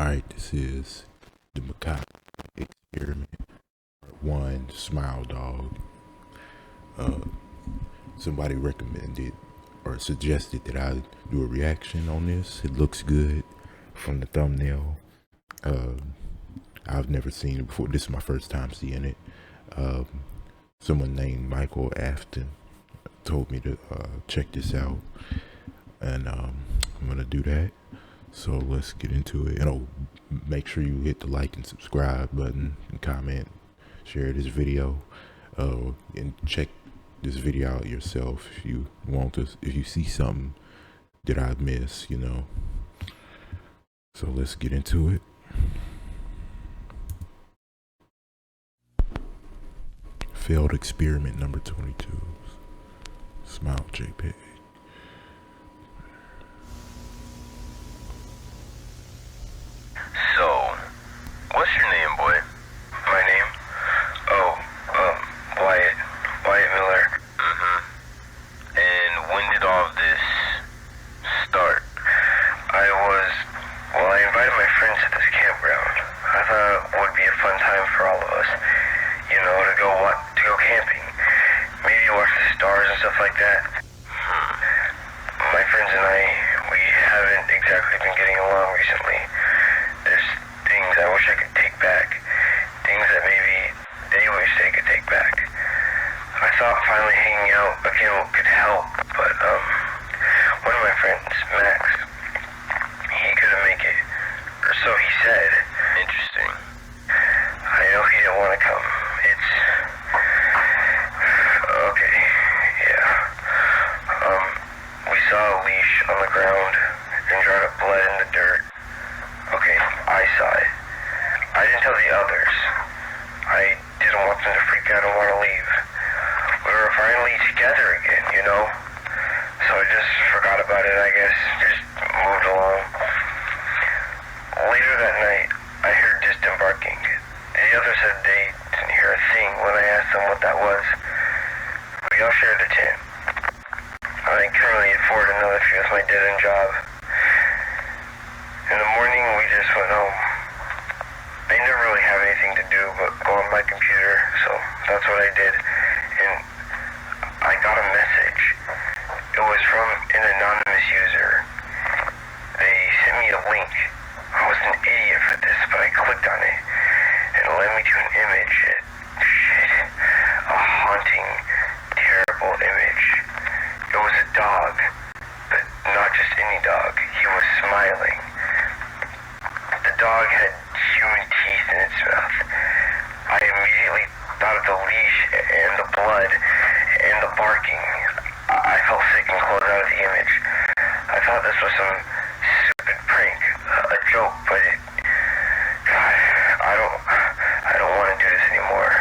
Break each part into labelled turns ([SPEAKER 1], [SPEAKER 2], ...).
[SPEAKER 1] Alright, this is the Macabre experiment. Part 1, Smile Dog. Somebody recommended or suggested that I do a reaction on this. It looks good from the thumbnail. I've never seen it before. This is my first time seeing it. Someone named Michael Afton told me to check this out, and I'm gonna do that. So let's get into it. And make sure you hit the like and subscribe button and comment, share this video, and check this video out yourself if you want to, if you see something that I miss, So let's get into it. Failed experiment number 22. Smile JPEG.
[SPEAKER 2] So, what's your name, boy? My name? Oh, Wyatt Miller. And when did all of this start? I invited my friends to this campground. I thought it would be a fun time for all of us, to go camping. Maybe watch the stars and stuff like that. My friends and we haven't exactly been getting along recently. There's things I wish I could take back. Things that maybe they wish they could take back. I thought finally hanging out again could help, but one of my friends, Max, he couldn't make it. Or so he said. Interesting. I know he didn't want to come. It's okay, yeah. We saw a leash on the ground and dried up blood in the dirt. Okay, I saw it. I didn't tell the others. I didn't want them to freak out and want to leave. We were finally together again, So I just forgot about it, I guess. Just moved along. Later that night, I heard distant barking. The others said they didn't hear a thing when I asked them what that was. We all shared a tent. I couldn't really afford another few with my dead-end job. In the morning, we just went home. I didn't really have anything to do but go on my computer, so that's what I did. And I got a message. It was from an anonymous user. They sent me a link. I was an idiot for this, but I clicked on it, and it led me to an image. A haunting, terrible image. It was a dog, but not just any dog. He was smiling. The dog had human teeth in its mouth. I immediately thought of the leash and the blood and the barking. I felt sick and closed out of the image. I thought this was some stupid prank, a joke, but God, I don't want to do this anymore.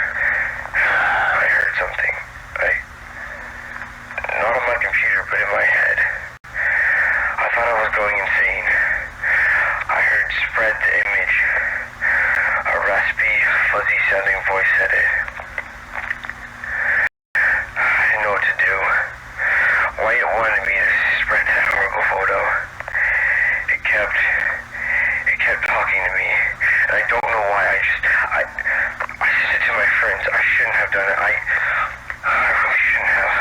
[SPEAKER 2] I heard something. Not on my computer, but in my head. I thought I was going insane. I heard "spread the image." A raspy, fuzzy-sounding voice said it. I didn't know what to do. Wyatt wanted me to spread that horrible photo. It kept talking to me, and I don't know why. I said to my friends, I shouldn't have done it. I really shouldn't have.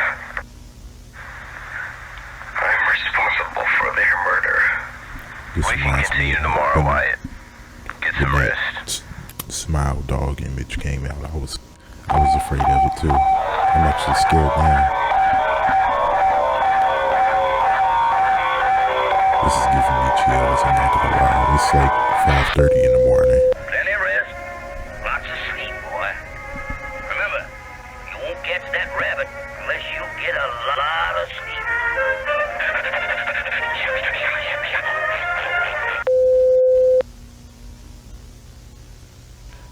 [SPEAKER 2] I'm responsible for their murder. We can continue tomorrow, Wyatt. Get some rest.
[SPEAKER 1] Smile Dog image came out. I was afraid of it too. I'm actually scared now. This is giving me chills. I'm not gonna lie. It's like 5:30 in the morning.
[SPEAKER 3] Plenty of rest. Lots of sleep, boy. Remember, you won't catch that rabbit unless you get a lot of sleep.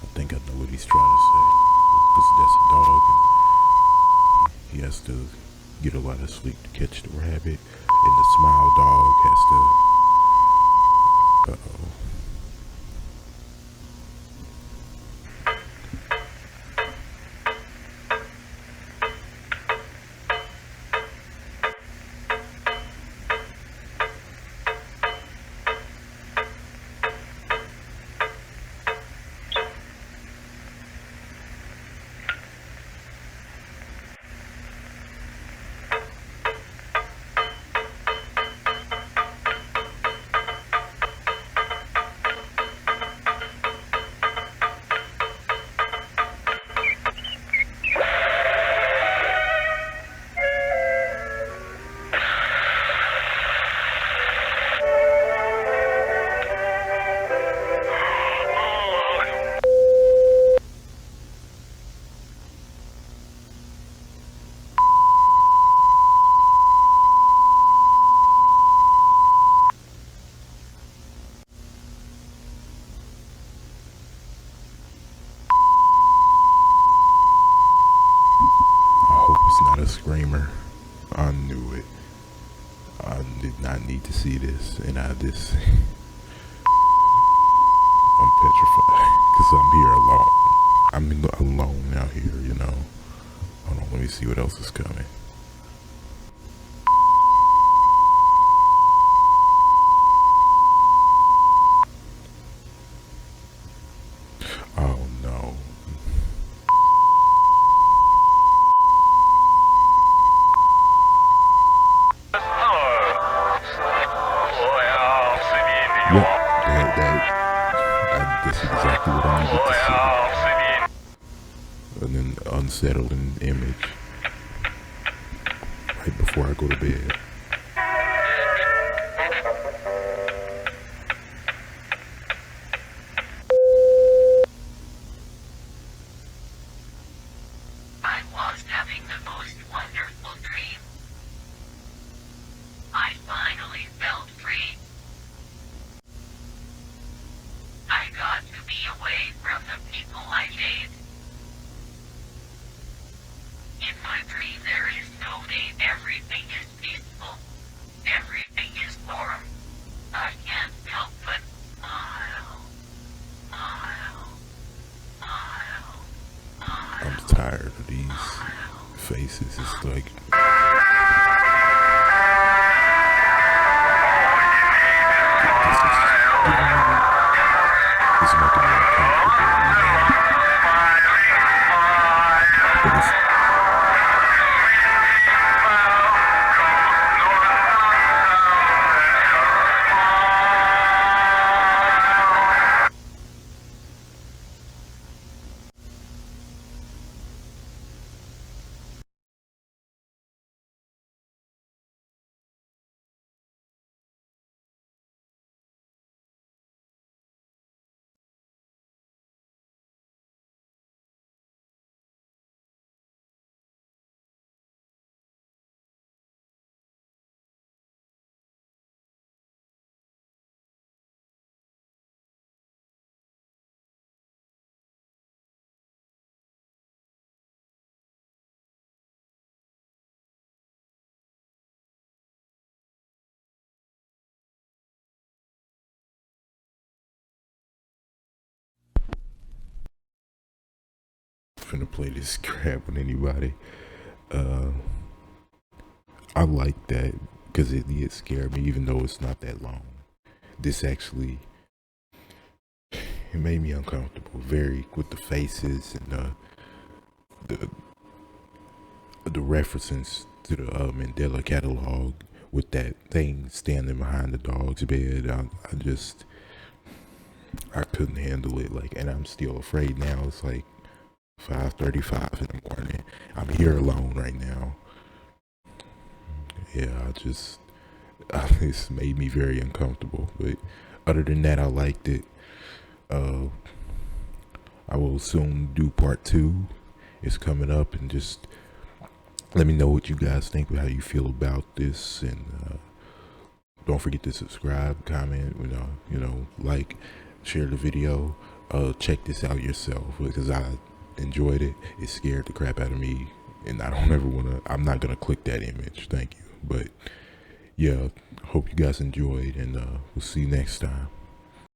[SPEAKER 1] I think I know what he's trying to say. Because that's a dog. And he has to get a lot of sleep to catch the rabbit. And the smile dog has to... Uh-oh. need to see this, and I just I'm petrified because I'm here alone. I'm alone out here, you know. Hold on, let me see what else is coming. Oh no. Yep, that's exactly what I needed to see. An unsettling image right before I go to bed.
[SPEAKER 4] I was having the most wonderful dream. I finally felt free. I got to be away from the people I hate. In my dream there is no pain. Everything is peaceful. Everything is warm. I can't help but smile.
[SPEAKER 1] I'm tired of these faces. It's like this is making me uncomfortable, you know. But it's finna play this crap with anybody. I like that because it did scare me, even though it's not that long. This actually, it made me uncomfortable, very, with the faces and the references to the Mandela catalog with that thing standing behind the dog's bed. I couldn't handle it. Like, and I'm still afraid now. It's like 5:35 in the morning. I'm here alone right now. Yeah, it's made me very uncomfortable. But other than that, I liked it. I will soon do part 2. It's coming up, and just let me know what you guys think, how you feel about this, and don't forget to subscribe, comment, like, share the video. Check this out yourself because I enjoyed it. It scared the crap out of me, and I'm not gonna click that image. Thank you. But yeah, hope you guys enjoyed, and we'll see you next time.